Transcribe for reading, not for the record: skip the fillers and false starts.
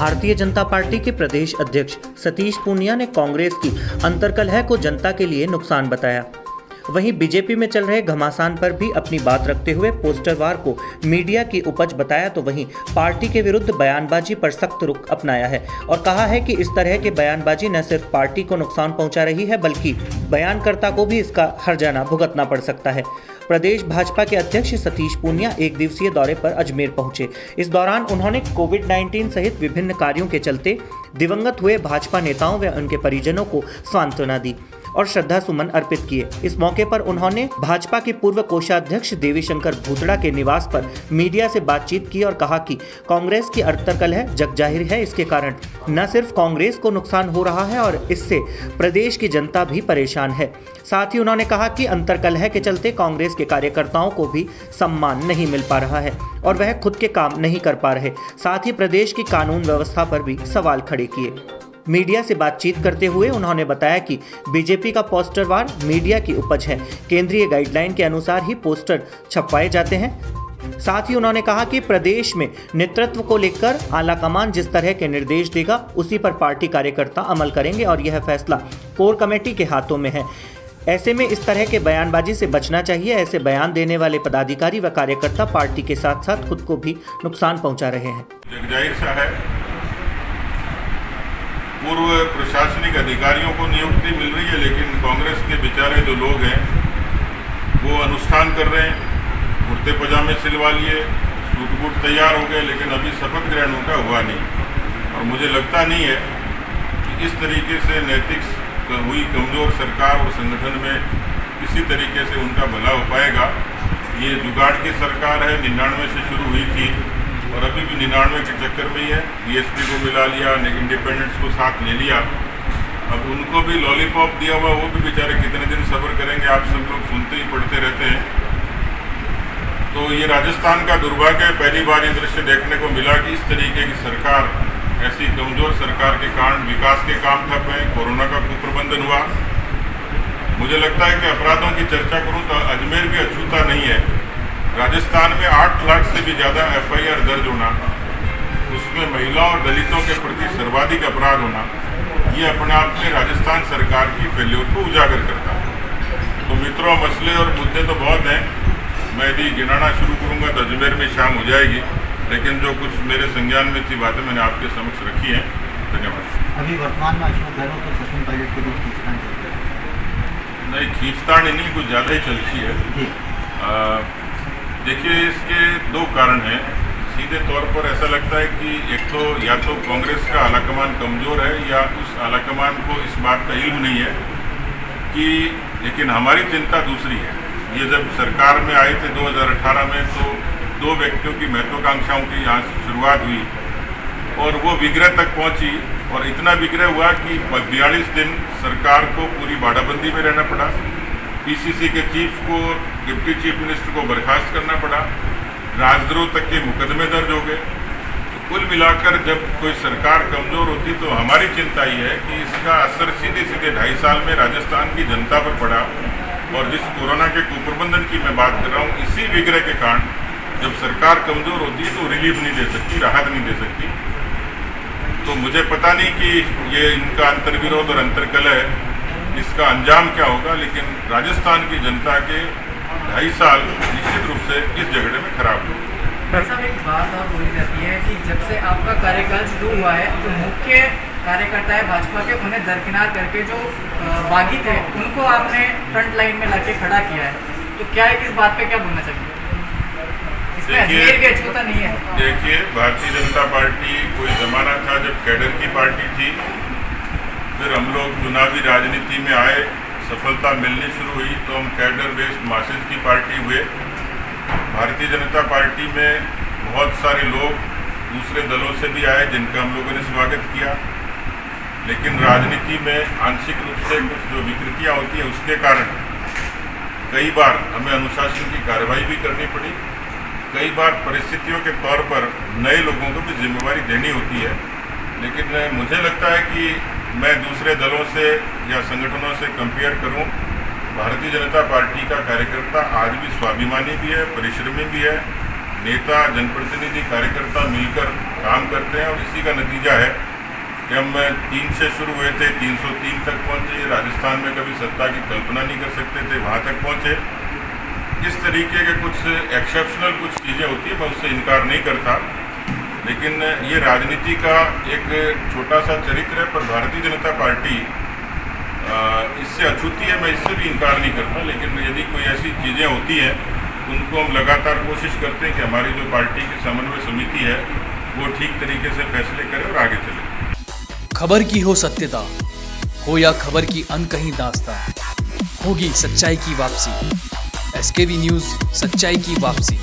Bharatiya Janata party के प्रदेश अध्यक्ष सतीश पूनिया ने कांग्रेस की अंतर्कलह को जनता के लिए नुकसान बताया। वहीं बीजेपी में चल रहे घमासान पर भी अपनी बात रखते हुए पोस्टरवार को मीडिया की उपज बताया। तो वहीं पार्टी के विरुद्ध बयानबाजी पर सख्त रुख अपनाया है और कहा है कि इस तरह के बयानबाजी न सिर्फ पार्टी को नुकसान पहुंचा रही है बल्कि बयानकर्ता को भी इसका हर्जाना भुगतना पड़ सकता है। प्रदेश भाजपा के अध्यक्ष सतीश पूनिया एक दिवसीय दौरे पर अजमेर पहुंचे। इस दौरान उन्होंने कोविड-19 सहित विभिन्न कार्यों के चलते दिवंगत हुए भाजपा नेताओं व उनके परिजनों को सांत्वना दी और श्रद्धा सुमन अर्पित किए। इस मौके पर उन्होंने भाजपा के पूर्व कोषाध्यक्ष देवीशंकर भूतड़ा के निवास पर मीडिया से बातचीत की और कहा कि कांग्रेस की अंतर्कलह जग जाहिर है। इसके कारण न सिर्फ कांग्रेस को नुकसान हो रहा है और इससे प्रदेश की जनता भी परेशान है। साथ ही उन्होंने कहा कि अंतर्कलह के चलते कांग्रेस के कार्यकर्ताओं को भी सम्मान नहीं मिल पा रहा है और वह खुद के काम नहीं कर पा रहे। साथ ही प्रदेश की कानून व्यवस्था पर भी सवाल खड़े किए। मीडिया से बातचीत करते हुए उन्होंने बताया कि बीजेपी का पोस्टरवार मीडिया की उपज है। केंद्रीय गाइडलाइन के अनुसार ही पोस्टर छपवाए जाते हैं। साथ ही उन्होंने कहा कि प्रदेश में नेतृत्व को लेकर आलाकमान जिस तरह के निर्देश देगा उसी पर पार्टी कार्यकर्ता अमल करेंगे और यह फैसला कोर कमेटी के हाथों में है। ऐसे में इस तरह के बयानबाजी से बचना चाहिए। ऐसे बयान देने वाले पदाधिकारी व कार्यकर्ता पार्टी के साथ साथ खुद को भी नुकसान पहुंचा रहे हैं। पूर्व प्रशासनिक अधिकारियों को नियुक्ति मिल रही है, लेकिन कांग्रेस के बेचारे जो लोग हैं वो अनुष्ठान कर रहे हैं। कुर्ते पजामे सिलवा लिए, सूट बूट तैयार हो गए, लेकिन अभी शपथ ग्रहण उनका हुआ नहीं। और मुझे लगता नहीं है कि इस तरीके से नैतिक हुई कमज़ोर सरकार और संगठन में किसी तरीके से उनका भला हो पाएगा। ये जुगाड़ की सरकार है, 99 से शुरू हुई थी और अभी भी 99 के चक्कर में ही है। बीएसपी को मिला लिया, इंडिपेंडेंस को साथ ले लिया, अब उनको भी लॉलीपॉप दिया हुआ, वो भी बेचारे कितने दिन सब्र करेंगे। आप सब लोग सुनते ही पढ़ते रहते हैं। तो ये राजस्थान का दुर्भाग्य है, पहली बार ये दृश्य देखने को मिला कि इस तरीके की सरकार, ऐसी कमज़ोर सरकार के कारण विकास के काम ठप हैं, कोरोना का कुप्रबंधन हुआ। मुझे लगता है कि अपराधों की चर्चा करूँ तो अजमेर भी अछूता नहीं है। राजस्थान में 8 लाख से भी ज़्यादा FIR दर्ज होना, उसमें महिलाओं और दलितों के प्रति सर्वाधिक अपराध होना, ये अपने आप में राजस्थान सरकार की फेल्योर को उजागर करता है। तो मित्रों, मसले और मुद्दे तो बहुत हैं। मैं यदि गिनाना शुरू करूँगा तो अजमेर में शाम हो जाएगी, लेकिन जो कुछ मेरे संज्ञान में थी बातें मैंने आपके समक्ष रखी हैं। धन्यवाद। अभी वर्तमान में अशोक गहलोत और सचिन पायलट के बीच खींचतान चलती है? नहीं, खींचतान ही नहीं, कुछ ज़्यादा ही चलती है। देखिए, इसके 2 कारण हैं। सीधे तौर पर ऐसा लगता है कि एक तो या तो कांग्रेस का आलाकमान कमज़ोर है या उस आलाकमान को इस बात का इल्म नहीं है कि, लेकिन हमारी चिंता दूसरी है। ये जब सरकार में आए थे 2018 में, तो 2 व्यक्तियों की महत्वाकांक्षाओं की यहाँ शुरुआत हुई और वो विग्रह तक पहुँची और इतना विग्रह हुआ कि 42 दिन सरकार को पूरी बाड़ाबंदी में रहना पड़ा। PCC के चीफ को, डिप्टी चीफ मिनिस्टर को बर्खास्त करना पड़ा, राजद्रोह तक के मुकदमे दर्ज हो गए। तो कुल मिलाकर जब कोई सरकार कमज़ोर होती तो हमारी चिंता ये है कि इसका असर सीधे 2.5 साल में राजस्थान की जनता पर पड़ा। और जिस कोरोना के कुप्रबंधन की मैं बात कर रहा हूँ, इसी विग्रह के कारण जब सरकार कमज़ोर होती है तो रिलीफ नहीं दे सकती, राहत नहीं दे सकती। तो मुझे पता नहीं कि ये इनका अंतर्विरोध और अंतर्कलह इसका अंजाम क्या होगा, लेकिन राजस्थान की जनता के 2.5 साल निश्चित रूप से इस झगड़े में खराब हुए। ऐसा एक बात और बोली जाती है कि जब से आपका कार्यकाल शुरू हुआ है तो मुख्य कार्यकर्ता है भाजपा के, उन्हें दरकिनार करके जो बागी थे उनको आपने फ्रंट लाइन में लाके खड़ा किया है। तो क्या है, इस बात पे क्या बोलना चाहिए? इसमें अजमेर भी अछूता नहीं है। देखिए, भारतीय जनता पार्टी कोई ज़माना था जब कैडर की पार्टी थी, फिर हम लोग चुनावी राजनीति में आए, सफलता मिलनी शुरू हुई तो हम कैडर बेस्ड मासेज की पार्टी हुए। भारतीय जनता पार्टी में बहुत सारे लोग दूसरे दलों से भी आए जिनका हम लोगों ने स्वागत किया, लेकिन राजनीति में आंशिक रूप से कुछ जो विकृतियाँ होती हैं उसके कारण कई बार हमें अनुशासन की कार्रवाई भी करनी पड़ी। कई बार परिस्थितियों के तौर पर नए लोगों को भी जिम्मेवारी देनी होती है। लेकिन मुझे लगता है कि मैं दूसरे दलों से या संगठनों से कंपेयर करूं, भारतीय जनता पार्टी का कार्यकर्ता आज भी स्वाभिमानी भी है, परिश्रमी भी है, नेता, जनप्रतिनिधि, कार्यकर्ता मिलकर काम करते हैं और इसी का नतीजा है कि हम 3 से शुरू हुए थे, 303 तक पहुँचे। राजस्थान में कभी सत्ता की कल्पना नहीं कर सकते थे, वहाँ तक पहुँचे। इस तरीके के कुछ एक्सेप्शनल कुछ चीज़ें होती हैं, मैं उससे इनकार नहीं करता, लेकिन ये राजनीति का एक छोटा सा चरित्र है। पर भारतीय जनता पार्टी इससे अछूती है, मैं इससे भी इनकार नहीं करता। लेकिन यदि कोई ऐसी चीज़ें होती हैं, उनको हम लगातार कोशिश करते हैं कि हमारी जो पार्टी की समन्वय समिति है वो ठीक तरीके से फैसले करे और आगे चले। खबर की हो सत्यता, हो या खबर की अनकही दास्तां, होगी सच्चाई की वापसी। SKV न्यूज़, सच्चाई की वापसी।